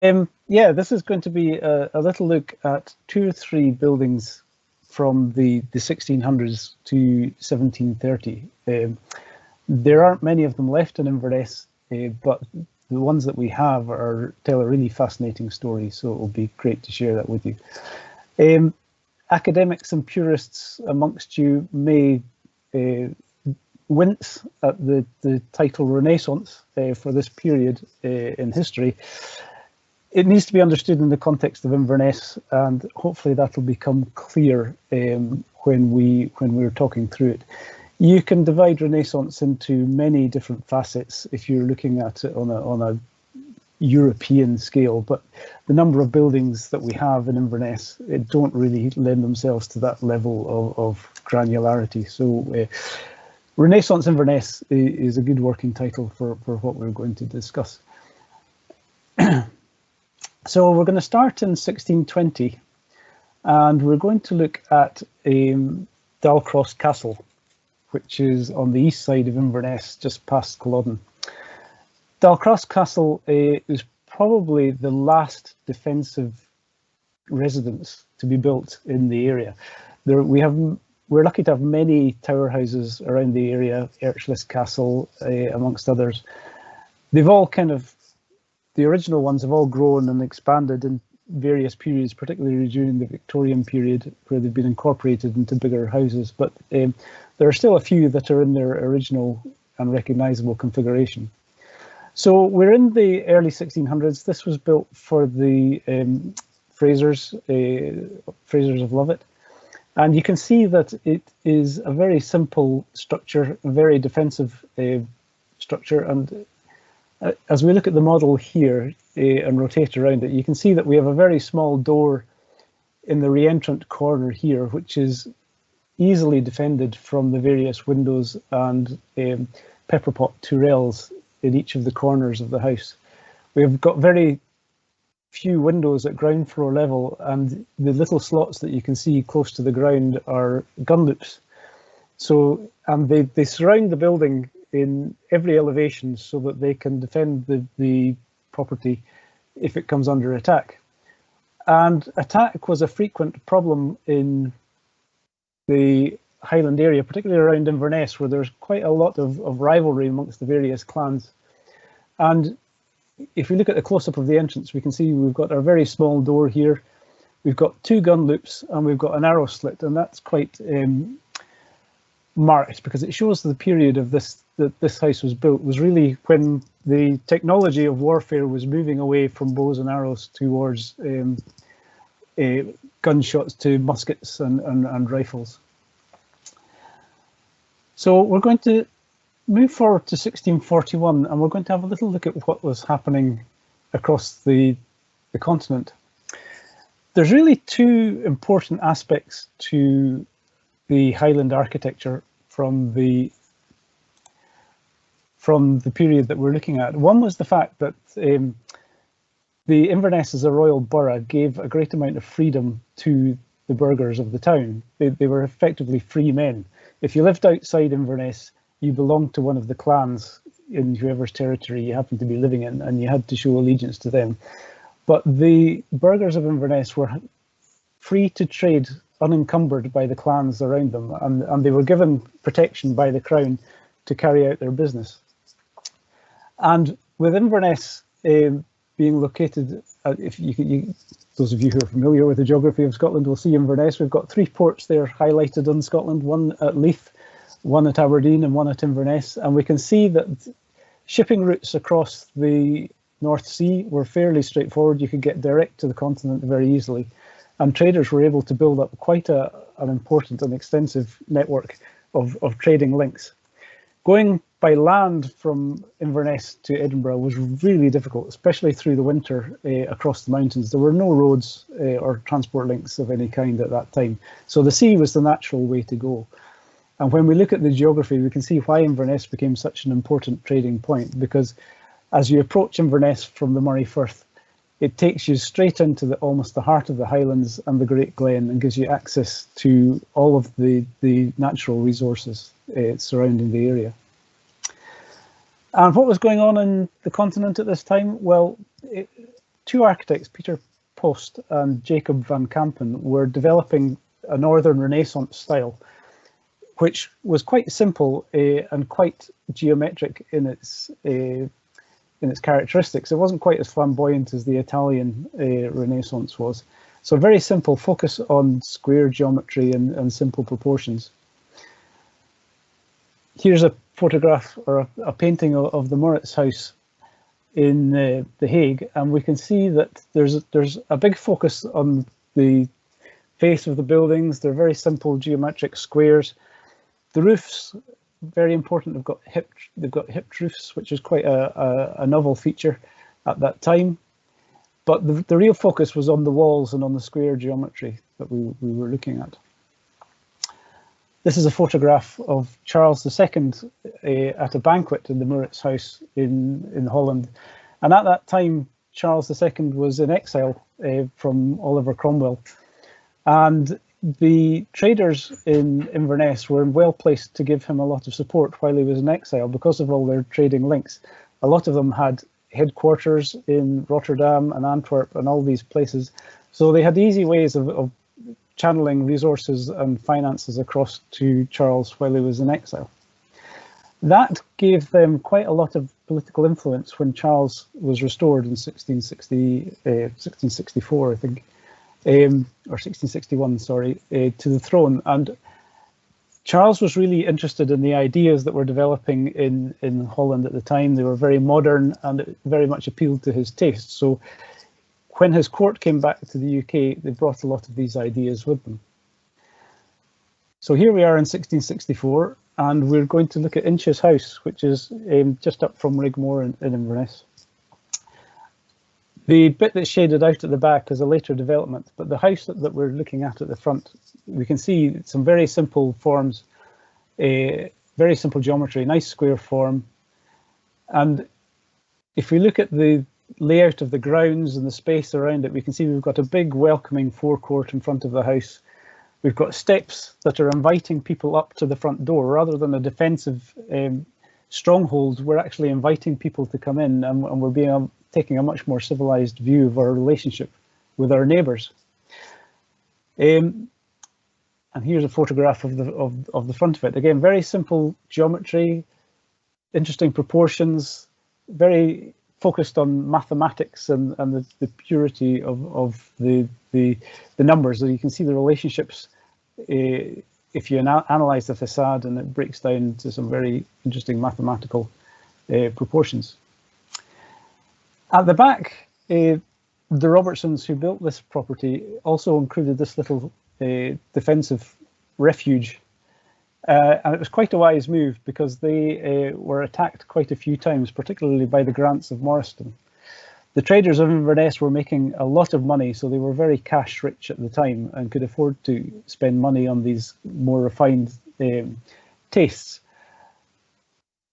Yeah, this is going to be a little look at two or three buildings from the 1600s to 1730. There aren't many of them left in Inverness, but the ones that we have tell a really fascinating story, so it will be great to share that with you. Academics and purists amongst you may wince at the title Renaissance for this period in history. It needs to be understood in the context of Inverness, and hopefully that will become clear when we're talking through it. You can divide Renaissance into many different facets if you're looking at it on a European scale, but the number of buildings that we have in Inverness don't really lend themselves to that level of granularity. So Renaissance Inverness is a good working title for what we're going to discuss. So we're going to start in 1620, and we're going to look at Dalcross Castle, which is on the east side of Inverness, just past Culloden. Dalcross Castle is probably the last defensive residence to be built in the area. We're lucky to have many tower houses around the area, Erchless Castle, amongst others. They've all the original ones have all grown and expanded in various periods, particularly during the Victorian period, where they've been incorporated into bigger houses. But there are still a few that are in their original and recognisable configuration. So we're in the early 1600s. This was built for the Frasers of Lovat. And you can see that it is a very simple structure, a very defensive structure. And as we look at the model here and rotate around it, you can see that we have a very small door in the re-entrant corner here, which is easily defended from the various windows and pepperpot tourelles in each of the corners of the house. We've got very few windows at ground floor level, and the little slots that you can see close to the ground are gun loops. So, and they surround the building in every elevation so that they can defend the property if it comes under attack. And attack was a frequent problem in the Highland area, particularly around Inverness, where there's quite a lot of rivalry amongst the various clans. And if we look at the close-up of the entrance, we can see we've got our very small door here. We've got two gun loops and we've got an arrow slit, and that's quite marked because it shows the period of that this house was built was really when the technology of warfare was moving away from bows and arrows towards gunshots to muskets and rifles. So we're going to move forward to 1641, and we're going to have a little look at what was happening across the continent. There's really two important aspects to the Highland architecture from the period that we're looking at. One was the fact that the Inverness as a royal borough gave a great amount of freedom to the burghers of the town. They were effectively free men. If you lived outside Inverness, you belonged to one of the clans in whoever's territory you happened to be living in, and you had to show allegiance to them. But the burghers of Inverness were free to trade unencumbered by the clans around them, and they were given protection by the crown to carry out their business. And with Inverness being located, those of you who are familiar with the geography of Scotland will see Inverness. We've got three ports there highlighted on Scotland, one at Leith, one at Aberdeen and one at Inverness. And we can see that shipping routes across the North Sea were fairly straightforward. You could get direct to the continent very easily. And traders were able to build up quite an important and extensive network of trading links. Going by land from Inverness to Edinburgh was really difficult, especially through the winter across the mountains. There were no roads or transport links of any kind at that time. So the sea was the natural way to go. And when we look at the geography, we can see why Inverness became such an important trading point, because as you approach Inverness from the Moray Firth, it takes you straight into almost the heart of the Highlands and the Great Glen, and gives you access to all of the natural resources surrounding the area. And what was going on in the continent at this time? Well, two architects, Peter Post and Jacob van Kampen, were developing a Northern Renaissance style, which was quite simple and quite geometric in its characteristics. It wasn't quite as flamboyant as the Italian Renaissance was. So very simple, focus on square geometry and simple proportions. Here's a photograph or a painting of the Moritz house in The Hague, and we can see that there's a big focus on the face of the buildings. They're very simple geometric squares. The roofs, very important. They've got hipped roofs, which is quite a novel feature at that time. But the real focus was on the walls and on the square geometry that we were looking at. This is a photograph of Charles II at a banquet in the Moritz house in Holland. And at that time, Charles II was in exile from Oliver Cromwell. And the traders in Inverness were well placed to give him a lot of support while he was in exile because of all their trading links. A lot of them had headquarters in Rotterdam and Antwerp and all these places. So they had easy ways of channeling resources and finances across to Charles while he was in exile. That gave them quite a lot of political influence when Charles was restored in 1664, I think, or 1661, sorry, to the throne. And Charles was really interested in the ideas that were developing in Holland at the time. They were very modern and it very much appealed to his taste. So when his court came back to the UK, they brought a lot of these ideas with them. So here we are in 1664, and we're going to look at Inch's house, which is just up from Rigmore in Inverness. The bit that's shaded out at the back is a later development, but the house that we're looking at the front, we can see some very simple forms, very simple geometry, nice square form. And if we look at the layout of the grounds and the space around it, we can see we've got a big welcoming forecourt in front of the house. We've got steps that are inviting people up to the front door. Rather than a defensive stronghold, we're actually inviting people to come in, and we're taking a much more civilized view of our relationship with our neighbours. And here's a photograph of the front of it. Again, very simple geometry, interesting proportions, very focused on mathematics and the purity of the numbers. So you can see the relationships if you analyze the facade, and it breaks down to some very interesting mathematical proportions. At the back, the Robertsons who built this property also included this little defensive refuge. And it was quite a wise move because they were attacked quite a few times, particularly by the Grants of Morriston. The traders of Inverness were making a lot of money, so they were very cash rich at the time and could afford to spend money on these more refined tastes.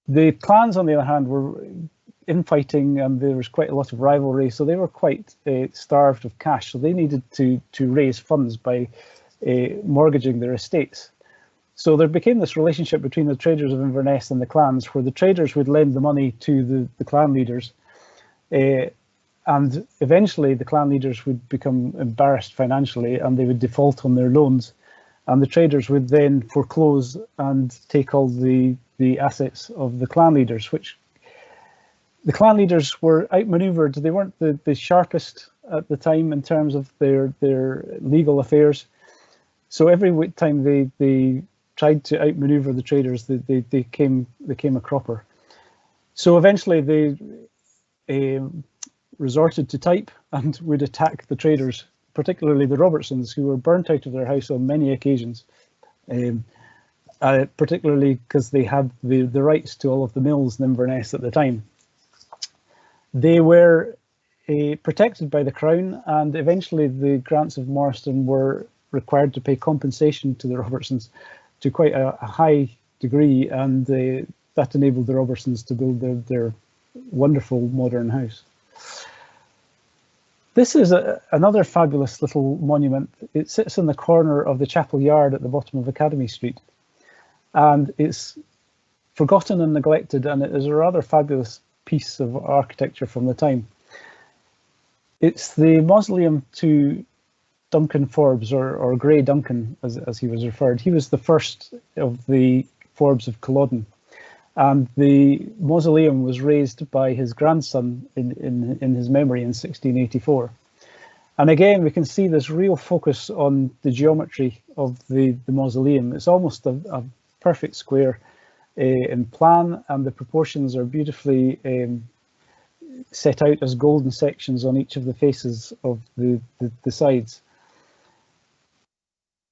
The clans, on the other hand, were infighting and there was quite a lot of rivalry, so they were quite starved of cash, so they needed to raise funds by mortgaging their estates. So there became this relationship between the traders of Inverness and the clans, where the traders would lend the money to the clan leaders, and eventually the clan leaders would become embarrassed financially and they would default on their loans, and the traders would then foreclose and take all the assets of the clan leaders, which the clan leaders were outmaneuvered. They weren't the sharpest at the time in terms of their legal affairs. So every time they tried to outmaneuver the traders, they became a cropper. So eventually they resorted to type and would attack the traders, particularly the Robertsons, who were burnt out of their house on many occasions, particularly because they had the rights to all of the mills in Inverness at the time. They were protected by the Crown, and eventually the Grants of Morriston were required to pay compensation to the Robertsons to quite a high degree, and that enabled the Robertsons to build their wonderful modern house. This is another fabulous little monument. It sits in the corner of the chapel yard at the bottom of Academy Street, and it's forgotten and neglected, and it is a rather fabulous piece of architecture from the time. It's the mausoleum to Duncan Forbes, or Grey Duncan, as he was referred. He was the first of the Forbes of Culloden, and the mausoleum was raised by his grandson in his memory in 1684. And again, we can see this real focus on the geometry of the mausoleum. It's almost a perfect square in plan, and the proportions are beautifully set out as golden sections on each of the faces of the sides.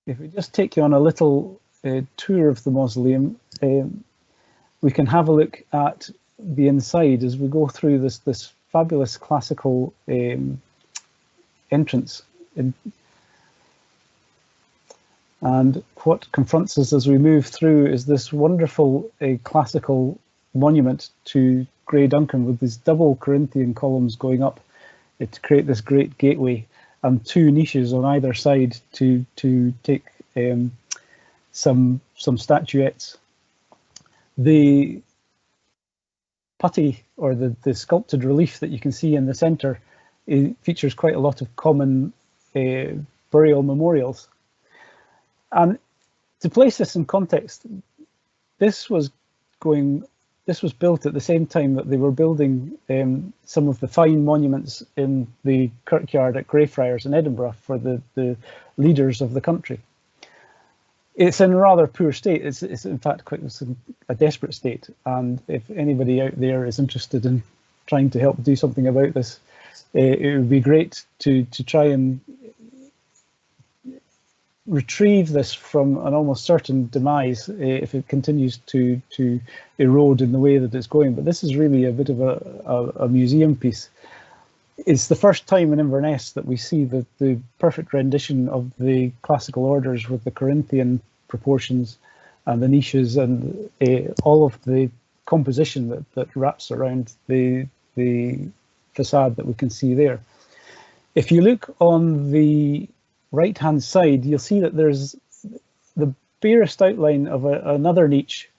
If we just take you on a little tour of the mausoleum, we can have a look at the inside as we go through this fabulous classical entrance. And what confronts us as we move through is this wonderful classical monument to Grey Duncan with these double Corinthian columns going up to create this great gateway, and two niches on either side to take some statuettes. The putty, or the sculpted relief that you can see in the centre, features quite a lot of common burial memorials. And to place this in context, this was built at the same time that they were building some of the fine monuments in the kirkyard at Greyfriars in Edinburgh for the leaders of the country. It's in a rather poor state. It's in fact quite a desperate state. And if anybody out there is interested in trying to help do something about this, it would be great to try and retrieve this from an almost certain demise if it continues to erode in the way that it's going. But this is really a bit of a museum piece. It's the first time in Inverness that we see the perfect rendition of the classical orders with the Corinthian proportions and the niches and all of the composition that wraps around the facade that we can see there. If you look on the right-hand side, you'll see that there's the barest outline of another niche.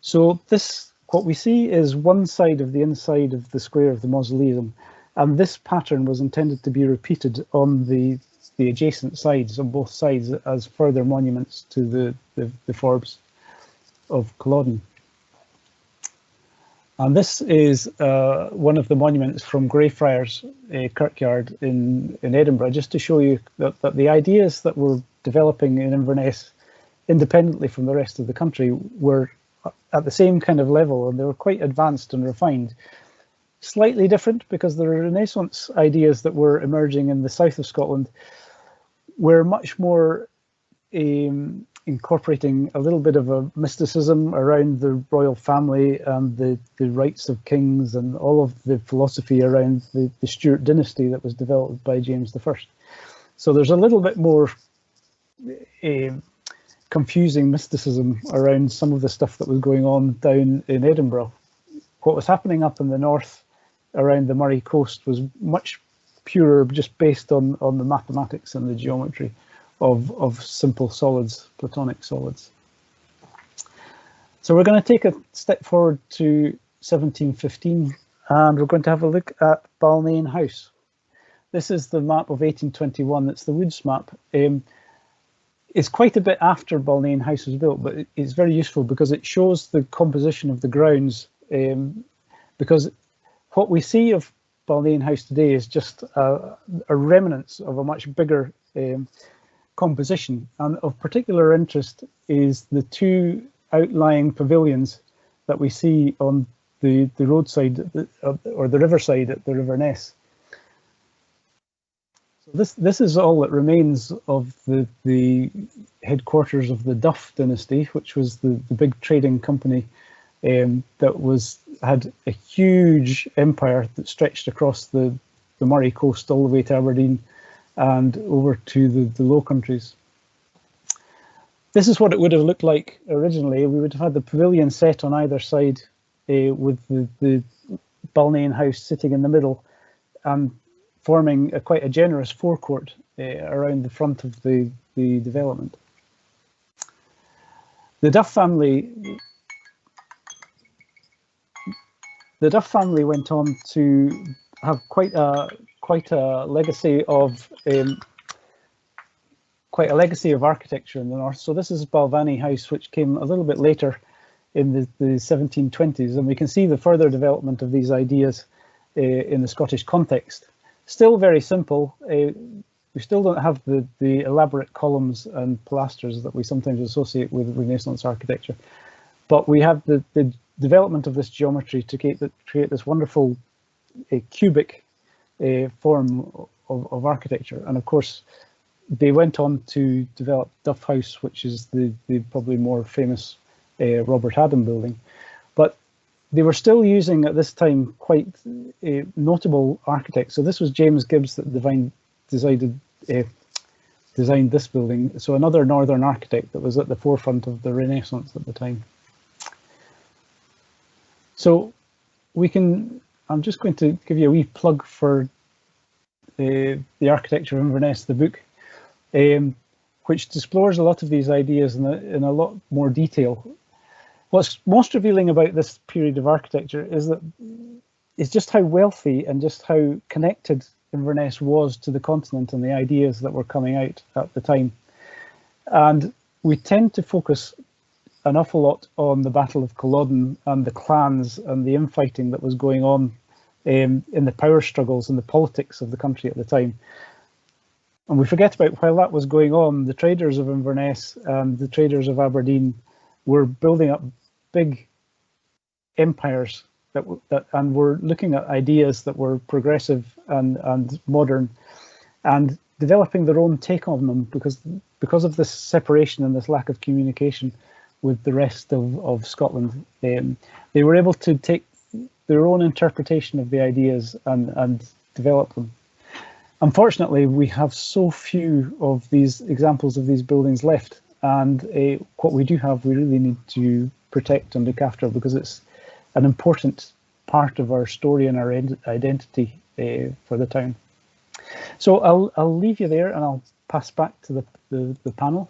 So this, what we see is one side of the inside of the square of the mausoleum, and this pattern was intended to be repeated on the adjacent sides, on both sides, as further monuments to the Forbes of Culloden. And this is one of the monuments from Greyfriars Kirkyard in Edinburgh, just to show you that the ideas that were developing in Inverness independently from the rest of the country were at the same kind of level, and they were quite advanced and refined. Slightly different because the Renaissance ideas that were emerging in the south of Scotland were much more incorporating a little bit of a mysticism around the royal family and the rights of kings and all of the philosophy around the Stuart dynasty that was developed by James I. So there's a little bit more confusing mysticism around some of the stuff that was going on down in Edinburgh. What was happening up in the north around the Murray coast was much purer, just based on the mathematics and the geometry of simple solids, Platonic solids. So we're going to take a step forward to 1715, and we're going to have a look at Balnain House. This is the map of 1821. It's the Woods map. It's quite a bit after Balnain House was built, but it's very useful because it shows the composition of the grounds, because what we see of Balnain House today is just a remnants of a much bigger composition. And of particular interest is the two outlying pavilions that we see on the roadside or the riverside at the River Ness. So this is all that remains of the headquarters of the Duff dynasty, which was the big trading company that had a huge empire that stretched across the Murray coast all the way to Aberdeen and over to the Low Countries. This is what it would have looked like originally. We would have had the pavilion set on either side with the Balnain House sitting in the middle and forming quite a generous forecourt around the front of the development. The Duff family went on to have quite quite a legacy of architecture in the north. So this is Balvenie House, which came a little bit later in the 1720s, and we can see the further development of these ideas in the Scottish context. Still very simple. We still don't have the elaborate columns and pilasters that we sometimes associate with Renaissance architecture, but we have the development of this geometry to create this wonderful cubic form of architecture. And of course, they went on to develop Duff House, which is the probably more famous Robert Adam building. But they were still using at this time quite notable architects. So this was James Gibbs that designed this building. So another northern architect that was at the forefront of the Renaissance at the time. So I'm just going to give you a wee plug for the Architecture of Inverness, the book, which explores a lot of these ideas in a lot more detail. What's most revealing about this period of architecture is just how wealthy and just how connected Inverness was to the continent and the ideas that were coming out at the time. And we tend to focus an awful lot on the Battle of Culloden and the clans and the infighting that was going on in the power struggles and the politics of the country at the time. And we forget about while that was going on, the traders of Inverness and the traders of Aberdeen were building up big empires and were looking at ideas that were progressive and modern and developing their own take on them because of this separation and this lack of communication with the rest of Scotland. They were able to take their own interpretation of the ideas and develop them. Unfortunately, we have so few of these examples of these buildings left, and what we do have, we really need to protect and look after, because it's an important part of our story and our identity for the town. So I'll leave you there, and I'll pass back to the panel.